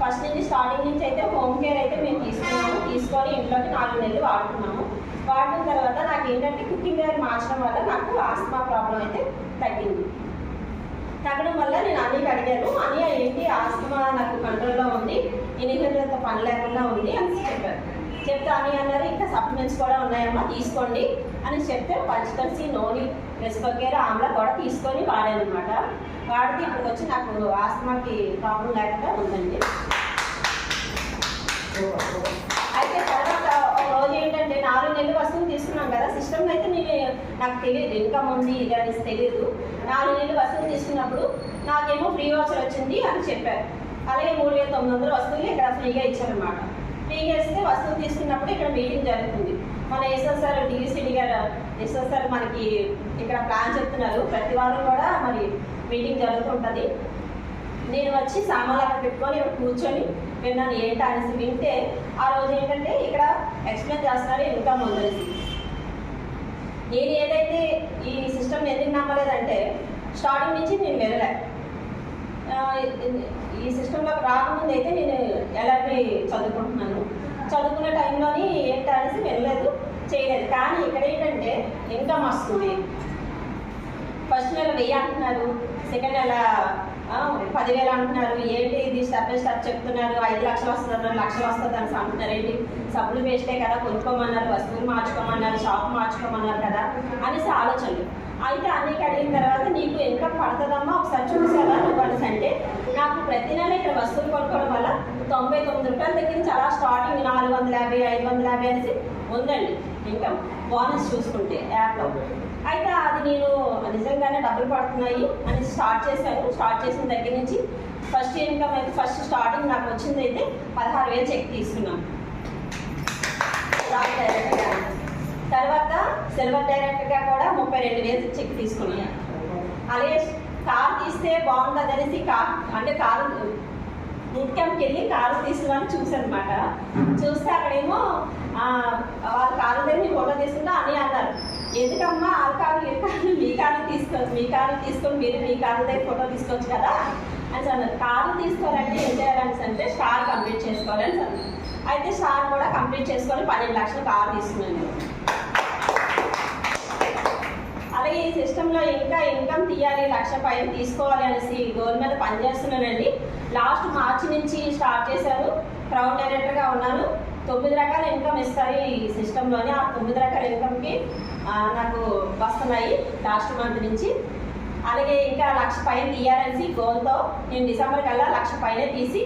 First నుంచి starting నుంచి అయితే హోమ్ కేర్ అయితే మేము తీసుకొని ఇంట్లోకి 4 నెలలు వాడుకున్నాము. వాడిన తర్వాత నాకు ఏంటంటే కుకింగ్ వేర్ మార్చడం వల్ల నాకు ఆస్తమా ప్రాబ్లం అయితే తగ్గడం వల్ల నేను అన్నీకి అడిగాను. అన్నీ ఏంటి ఆస్తమా నాకు కంట్రోల్లో ఉంది, ఇన్హేలర్తో పని లేకుండా ఉంది అని చెప్పారు. చెప్తే అని అన్నారు ఇంకా సప్లిమెంట్స్ కూడా ఉన్నాయమ్మా తీసుకోండి అని చెప్తే పంచకర్సి, నోని, రెస్పకేర్, ఆమ్లా కూడా తీసుకొని వాడాను అనమాట. వాడితే ఇప్పటికి వచ్చి నాకు ఆస్తమాకి ప్రాబ్లం లేకుండా ఉందండి. అయితే తర్వాత ఒక రోజు ఏంటంటే 4 నెలలు వస్తువులు తీసుకున్నాం కదా, సిస్టమ్ అయితే నాకు తెలియదు ఇన్కమ్ ఉంది ఇది అనేసి తెలియదు. 4 నెలలు వస్తువులు తీసుకున్నప్పుడు నాకేమో ఫ్రీ వాచర్ వచ్చింది అని చెప్పారు. అలాగే 3900 వస్తువులు ఇక్కడ ఫ్రీగా ఇచ్చారనమాట. ఫ్రీగా ఇస్తే వస్తువులు తీసుకున్నప్పుడు ఇక్కడ మీటింగ్ జరుగుతుంది. మన ఎస్ఎస్ఆర్ డివిసిడి గారు ఎస్ఎస్ఆర్ మనకి ఇక్కడ ప్లాన్ చెప్తున్నారు. ప్రతి వారం కూడా మరి మీటింగ్ జరుగుతుంటుంది. నేను వచ్చి సామాన్లు అక్కడ పెట్టుకొని ఇక్కడ కూర్చొని విన్నాను ఏంటి అనేసి. వింటే ఆ రోజు ఏంటంటే ఇక్కడ ఎక్స్ప్లెయిన్ చేస్తున్నారు ఇన్కమ్ ఉందనేసి. నేను ఏదైతే ఈ సిస్టమ్ ఎందుకు నమ్మలేదంటే స్టార్టింగ్ నుంచి నేను వెళ్ళలే. ఈ సిస్టంలోకి రాకముందు అయితే నేను ఎల్ఆర్పి చదువుకునే టైంలోని ఏంటి అనేసి వెళ్ళలేదు, చేయలేదు. కానీ ఇక్కడ ఏంటంటే ఇన్కమ్ వస్తుంది. ఫస్ట్ నెల 1000 అంటున్నారు, సెకండ్ నెల 10,000 అంటున్నారు. ఏంటి ఇది స్టెప్ బై స్టెప్ చెప్తున్నారు. 5 లక్షలు వస్తుంది, 1 లక్షలు వస్తుంది అని అంటున్నారు. ఏంటి సబ్బులు వేస్టే కదా, కొనుక్కోమన్నారు, వస్తువులు మార్చుకోమన్నారు, షాప్ మార్చుకోమన్నారు కదా అనేసి ఆలోచనలు. అయితే అన్నికి అడిగిన తర్వాత నీకు ఇన్కమ్ పడుతుందమ్మా ఒకసారి చూసావా నువ్వు అనేసి అంటే నాకు ప్రతి నెల ఇక్కడ వస్తువులు కొనుక్కోవడం వల్ల 99 రూపాయల దగ్గర నుంచి అలా స్టార్టింగ్ 450, 550 అనేసి ఉందండి ఇన్కమ్ బోనస్ చూసుకుంటే యాప్లో. అయితే అది నేను నిజంగానే డబ్బులు పడుతున్నాయి అని స్టార్ట్ చేశాను. స్టార్ట్ చేసిన దగ్గర నుంచి ఫస్ట్ ఇన్కమ్ అయితే ఫస్ట్ స్టార్టింగ్ నాకు వచ్చింది అయితే 16,000 చెక్ తీసుకున్నాను. తర్వాత సిల్వర్ డైరెక్ట్గా కూడా 32,000 చెక్ తీసుకున్నాను. అలాగే కారు తీస్తే బాగుంటుంది అనేసి కారు బూట్ క్యాంప్కి వెళ్ళి కారు తీసుకున్నాను చూసాను అనమాట. చూస్తే అక్కడేమో వాళ్ళ కారు దగ్గర మీ ఫోటో తీసుకుంటా అని అన్నారు. ఎందుకమ్మా వాళ్ళ కారు మీ కారు తీసుకొని మీరు మీ కారు దగ్గర ఫోటో తీసుకోవచ్చు కదా అని అన్నారు. కారు తీసుకోవాలంటే ఏం చేయాలని అంటే స్టార్ కంప్లీట్ చేసుకోవాలని అన్నారు. అయితే స్టార్ కూడా కంప్లీట్ చేసుకొని 12 లక్షలు కారు తీసుకున్నాను. అలాగే ఈ సిస్టంలో ఇంకా ఇన్కమ్ తీయాలి, 1 లక్ష పైన తీసుకోవాలి అనేసి గోల్ మీద పనిచేస్తున్నానండి. లాస్ట్ మార్చి నుంచి స్టార్ట్ చేశాను. క్రౌడ్ డైరెక్టర్గా ఉన్నాను. 9 రకాల ఇన్కమ్ ఇస్తారు ఈ సిస్టంలోని. ఆ 9 రకాల ఇన్కమ్కి నాకు వస్తున్నాయి లాస్ట్ మంత్ నుంచి. అలాగే ఇంకా 1 లక్ష పైన తీయాలనేసి గోల్తో నేను డిసెంబర్ కల్లా 1 లక్ష పైన తీసి